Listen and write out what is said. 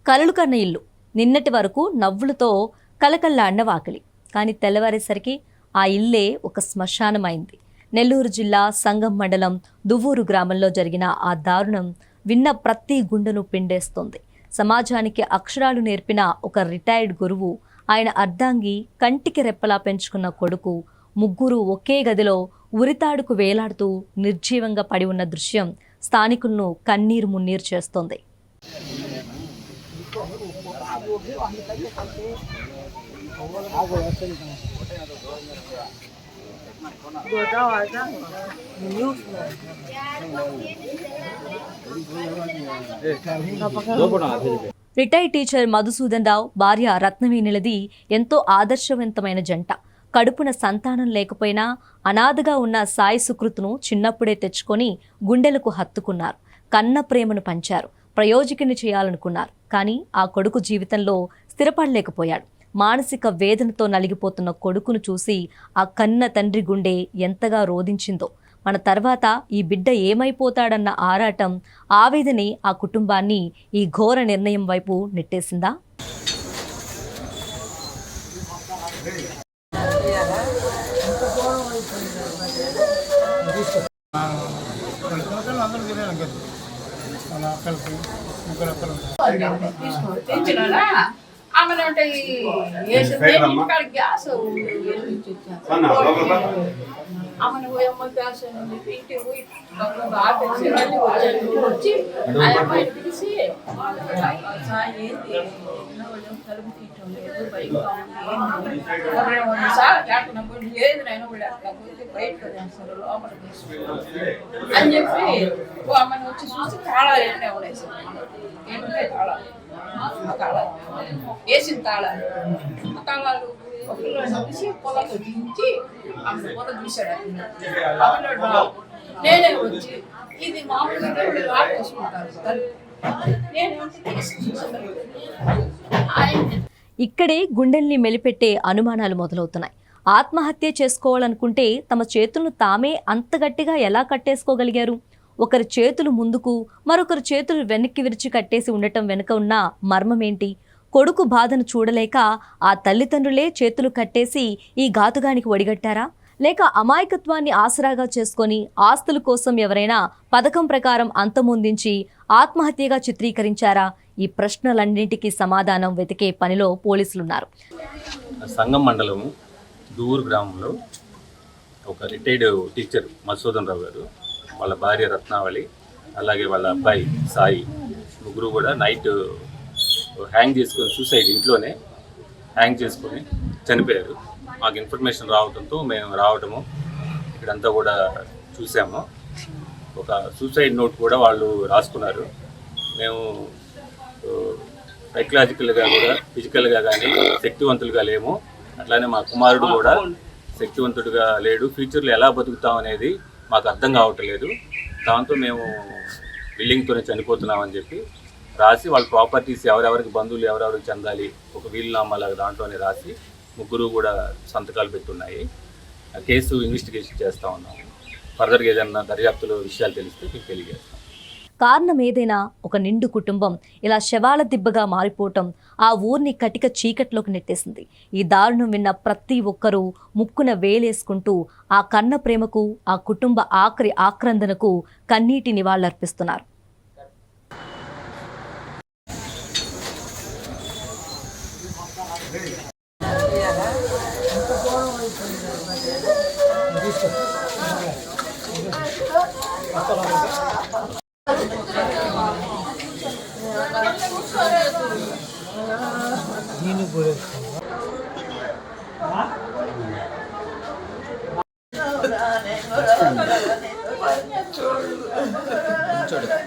కలలు కన్న ఇల్లు, నిన్నటి వరకు నవ్వులతో కలకల్లాడిన వాకిలి. కానీ తెల్లవారేసరికి ఆ ఇల్లే ఒక శ్మశానమైంది. నెల్లూరు జిల్లా సంగం మండలం దువ్వూరు గ్రామంలో జరిగిన ఆ దారుణం విన్న ప్రతి గుండెను పిండేస్తోంది. సమాజానికి అక్షరాలు నేర్పిన ఒక రిటైర్డ్ గురువు, ఆయన అర్ధాంగి, కంటికి రెప్పలా పెంచుకున్న కొడుకు, ముగ్గురు ఒకే గదిలో ఉరితాడుకు వేలాడుతూ నిర్జీవంగా పడి ఉన్న దృశ్యం స్థానికులను కన్నీరు మున్నీరు చేస్తోంది. రిటైర్డ్ టీచర్ మధుసూదన్ రావు భార్య రత్నవేణిలది ఎంతో ఆదర్శవంతమైన జంట. కడుపున సంతానం లేకపోయినా అనాథగా ఉన్న సాయి సుకృత్ను చిన్నప్పుడే తెచ్చుకొని గుండెలకు హత్తుకున్నారు. కన్న ప్రేమను పంచారు. ప్రయోజకుని చేయాలనుకున్నారు. కానీ ఆ కొడుకు జీవితంలో స్థిరపడలేకపోయాడు. మానసిక వేదనతో నలిగిపోతున్న కొడుకును చూసి ఆ కన్న తండ్రి గుండె ఎంతగా రోధించిందో. మన తర్వాత ఈ బిడ్డ ఏమైపోతాడన్న ఆరాటం, ఆవేదనే ఆ కుటుంబాన్ని ఈ ఘోర నిర్ణయం వైపు నెట్టేసిందా? అని చెప్పి ఆమెను వచ్చి చూసి తాళాలు ఏంటనే ఉండేసి ఏంటంటే తాళాలు వేసిన తాళాలు ఆ తాళాలు ఒకళ్ళు తీసి పొలంలో దించి ఆమె పొల చూశాడు. అప్పుడు నేనే వచ్చి ఇది మామూలుగా వేసుకుంటారు. ఇక్కడే గుండెల్ని మెలిపెట్టే అనుమానాలు మొదలవుతున్నాయి. ఆత్మహత్య చేసుకోవాలనుకుంటే తమ చేతులను తామే అంత గట్టిగా ఎలా కట్టేసుకోగలిగారు? ఒకరి చేతులు ముందుకు, మరొకరి చేతులు వెనక్కి విరిచి కట్టేసి ఉండటం వెనుక ఉన్న మర్మమేంటి? కొడుకు బాధను చూడలేక ఆ తల్లిదండ్రులే చేతులు కట్టేసి ఈ ఘాతుగానికి ఒడిగట్టారా? లేక అమాయకత్వాన్ని ఆసరాగా చేసుకొని ఆస్తుల కోసం ఎవరైనా పథకం ప్రకారం అంతమొందించి ఆత్మహత్యగా చిత్రీకరించారా? ఈ ప్రశ్నలన్నింటికీ సమాధానం వెతికే పనిలో పోలీసులున్నారు. సంగం మండలం దూరు గ్రామంలో ఒక రిటైర్డ్ టీచర్ మధుసూదన్ రావు గారు, వాళ్ళ భార్య రత్నావళి, అలాగే వాళ్ళ అబ్బాయి సాయి, ముగ్గురు కూడా నైట్ హ్యాంగ్ చేసుకొని, సూసైడ్ ఇంట్లోనే హ్యాంగ్ చేసుకొని చనిపోయారు. మాకు ఇన్ఫర్మేషన్ రావడంతో మేము రావటము ఇక్కడంతా కూడా చూసాము. ఒక సూసైడ్ నోట్ కూడా వాళ్ళు రాసుకున్నారు. మేము సైకలాజికల్గా కూడా, ఫిజికల్గా కానీ శక్తివంతులుగా లేము. అట్లానే మా కుమారుడు కూడా శక్తివంతుడిగా లేడు. ఫ్యూచర్లో ఎలా బతుకుతాం అనేది మాకు అర్థం కావట్లేదు. దాంతో మేము బిల్డింగ్తోనే చనిపోతున్నామని చెప్పి రాసి, వాళ్ళ ప్రాపర్టీస్ ఎవరెవరికి బంధువులు ఎవరెవరికి చెందాలి ఒక వీలునామాలాగా దాంట్లోనే రాసి ముగ్గురు కూడా సంతకాలు పెట్టున్నాయి. ఆ కేసు ఇన్వెస్టిగేషన్ చేస్తూ ఉన్నాము. ఫర్దర్గా ఏదైనా దర్యాప్తులో విషయాలు తెలిస్తే మీకు తెలియజేస్తాం. కారణం ఏదైనా ఒక నిండు కుటుంబం ఇలా శవాల దిబ్బగా మారిపోవటం ఆ ఊరిని కటిక చీకట్లోకి నెట్టేసింది. ఈ దారుణం విన్న ప్రతి ఒక్కరూ ముక్కున వేలేసుకుంటూ ఆ కన్న ప్రేమకు, ఆ కుటుంబ ఆఖరి ఆక్రందనకు కన్నీటి నివాళులర్పిస్తున్నారు.